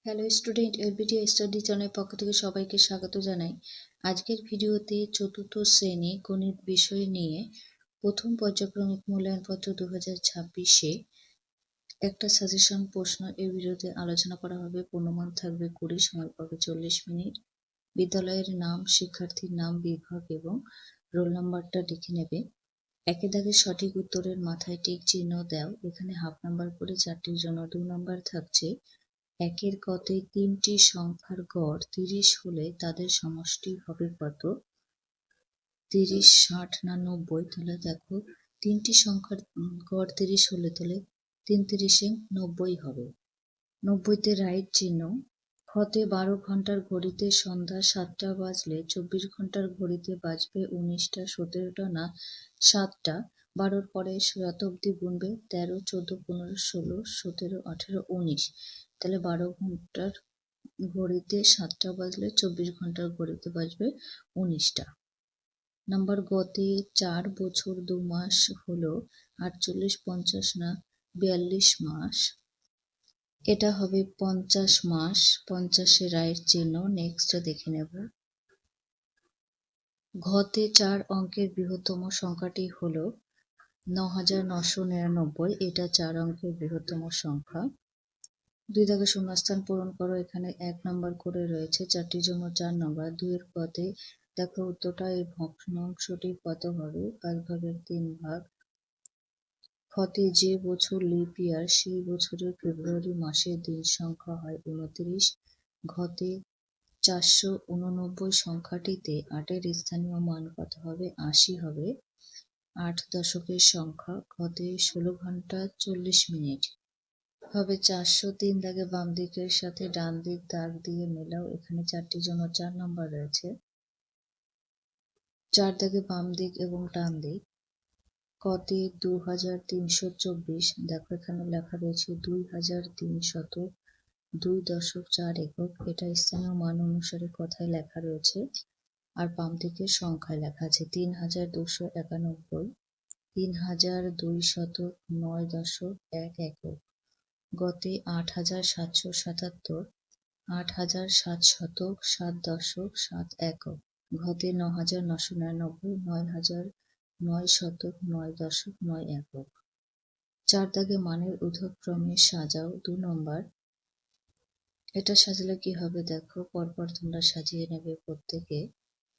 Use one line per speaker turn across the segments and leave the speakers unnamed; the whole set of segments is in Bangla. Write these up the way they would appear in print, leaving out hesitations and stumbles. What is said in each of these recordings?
হ্যালো স্টুডেন্ট, এলবিটি স্টাডি চ্যানেলের পক্ষ থেকে সবাইকে স্বাগত জানাই। আজকের ভিডিওতে চতুর্থ শ্রেণী গণিত বিষয় নিয়ে প্রথম পর্যায়ক্রমিক মূল্যায়নপত্র 2026-এ একটা সাজেশন প্রশ্ন এই ভিডিওতে আলোচনা করা হবে। পূর্ণমান থাকবে 20, সময় পাবে 40 মিনিট। বিদ্যালয়ের নাম, শিক্ষার্থীর নাম, বিভাগ এবং রোল নাম্বারটা লিখে নেবে। একে দাগে সঠিক উত্তরের মাথায় টিক চিহ্ন দাও। এখানে হাফ নাম্বার করে 4টির জন্য 2 নাম্বার থাকছে। একের কতে 3টি সংখ্যার গড় 30 হলে তাদের সমষ্টি হবে কত? 30, 60 না 90? তাহলে দেখো 3টি সংখ্যার গড় 30 হলে তাহলে 3 30-এ 90 হবে। 90-তে রাইট চিহ্ন। খতে 12 ঘন্টার ঘড়িতে সন্ধ্যা 7টা বাজলে 24 ঘন্টার ঘড়িতে বাজবে 19টা, 17টা না 7টা। 12-র পরে শতাব্দী গুনবে 13, 14, 15, 16, 17, 18, 19। তাহলে 12 ঘন্টার ঘড়িতে 7টা বাজলে 24 ঘন্টার ঘড়িতে বাজবে 19টা। নাম্বার গতে 4 বছর 2 মাস হলো 48, 50 না 42 মাস? এটা হবে 50 মাস। 50-এ রাইট চিহ্ন। নেক্সট দেখে নেব। ঘতে 4 অঙ্কের বৃহত্তম সংখ্যাটি হলো 9999। এটা 4 অঙ্কের বৃহত্তম সংখ্যা। 2 দাগে শূন্যস্থান পূরণ করো। এখানে 1 নাম্বার করে রয়েছে, 4টির জন্য 4 নাম্বার। 2 এর পদে দেখো উত্তরটা এই ভগ্নাংশটি কত হবে? 5 ভাগের 3 ভাগ। খতে যে বছর লিপ ইয়ার সেই বছরের ফেব্রুয়ারি মাসের দিন সংখ্যা হয় 29। ঘতে 489 সংখ্যাটিতে 8-এর স্থানীয় মান কত হবে? 80 হবে। 8 দশকের সংখ্যা। ঘতে 16 ঘন্টা 40 মিনিট হবে 403। দাগে বাম দিকের সাথে ডান দিক দাগ দিয়ে মেলাও। এখানে 4টির জন্য 4 নাম্বার রয়েছে। 4 দাগে বাম দিক এবং ডান দিক। কতে 2324, দেখো এখানে লেখা রয়েছে 2302.4 একক। এটা স্থানীয় মান অনুসারে কথায় লেখা রয়েছে। আর বাম দিকের সংখ্যায় লেখা আছে 3291, 3209.1 একক। গতে 8777, 8700.7.7 একক। ঘতে 9999, 9009.9 একক। 4 দাগে মানের ঊর্ধ্বক্রমে সাজাও। 2 নম্বর। এটা সাজালে কি হবে দেখো, পরপর তোমরা সাজিয়ে নেবে প্রত্যেকে।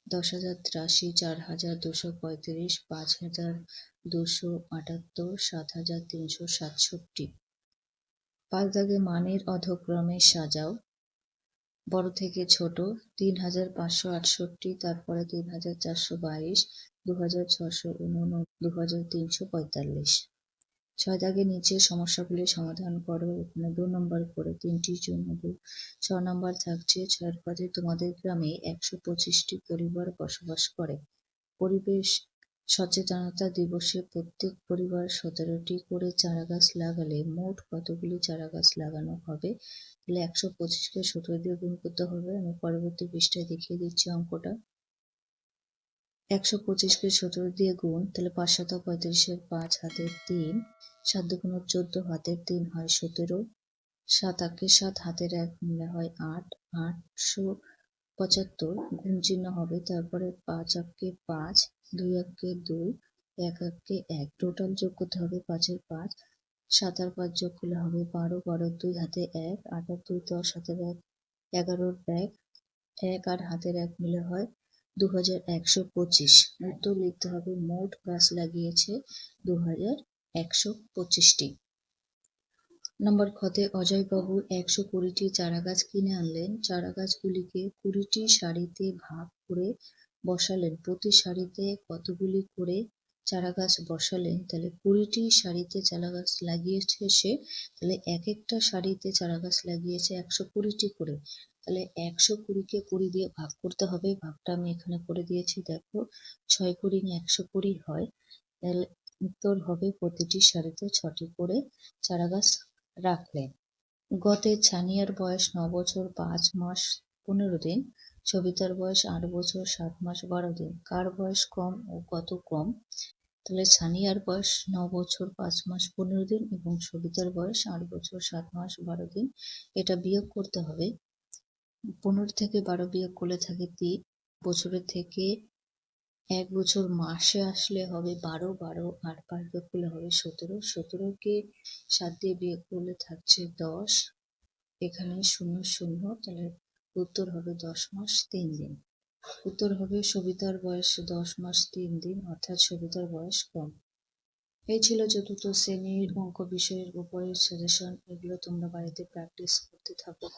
10,083, 4,235, 5,278, 7,367। 5 দাগে মানের অধক্রমে সাজাও, বড় থেকে ছোট। 3,568, তারপরে 3,422, 2,689, 2,345। 6 দাগে নিচে সমস্যাগুলি সমাধান করো। এখানে 2 নম্বর করে 3টির জন্য 6 নম্বর থাকছে। 6 পদে তোমাদের গ্রামে 125টি পরিবার বসবাস করে। পরিবেশ সচেতনতা দিবসে প্রত্যেক পরিবার 17টি করে চারাগাছ লাগালে মোট কতগুলি চারাগাছ লাগানো হবে? তাহলে 125-কে 17 দিয়ে গুণ করতে হবে। আমি পরবর্তী পৃষ্ঠায় দেখিয়ে দিচ্ছি অঙ্কটা। 125-কে 17 দিয়ে গুণ, তাহলে 5 7 35-এর 5 হাতের 3, 7 2 14 হাতের 3 হয় 17, 7 8-কে 7 হাতের 1 মিলে হয় 8, 875 গুণ চিহ্ন হবে। তারপরে 5 8-কে 5, 2 1-কে 2, 1 1-কে 1, টোটাল যোগ করতে হবে 5-এর 5, 7 আর 5 যোগ করলে হবে 12, 12-এর 2 হাতে 1, 8 আর 2 10 হাতের 1, 11-র 1, 1 আর হাতের 1 মিলে হয় 2125। উত্তর লিখতে হবে মোট গাছ লাগিয়েছে 2125টি। নম্বর খতে অজয়বাবু 120টি চারাগাছ কিনে আনলেন। চারাগাছগুলিকে 20টি সারিতে ভাগ করে বসালেন। প্রতি সারিতে কতগুলি করে চারাগাছ বসালেন? তাহলে 20টি সারিতে চারাগাছ লাগিয়েছে সে, তাহলে এক একটা সারিতে চারাগাছ লাগিয়েছে 120টি করে। তাহলে 120-কে 20 দিয়ে ভাগ করতে হবে। ভাগটা আমি এখানে করে দিয়েছি, দেখো 6 × 120 হয়। তাহলে উত্তর হবে প্রতিটি সারিতে 6টি করে চারাগাছ রাখলেন। গতে ছানিয়ার বয়স 9 বছর 5 মাস 15 দিন, সবিতার বয়স 8 বছর 7 মাস 12 দিন। কার বয়স কম ও কত কম? তাহলে সানিয়ার বয়স 9 বছর 5 মাস 15 দিন এবং সবিতার বয়স 8 বছর 7 মাস 12 দিন। এটা বিয়োগ করতে হবে। 15 থেকে 12 বিয়োগ করলে থাকে 3, বছরের থেকে 1 বছর মাসে আসলে হবে 12, 12 আর 5 বিয়োগ করলে হবে 17, 17 কে 7 দিয়ে বিয়োগ করলে থাকছে 10, এখানে 0 0, তাহলে উত্তর হবে 10 মাস 3 দিন। উত্তর হবে সবিতার বয়স 10 মাস 3 দিন, অর্থাৎ সবিতার বয়স কম। এই ছিল চতুর্থ শ্রেণীর অঙ্ক বিষয়ের উপরের সাজেশন। এগুলো তোমরা বাড়িতে প্র্যাকটিস করতে থাকো।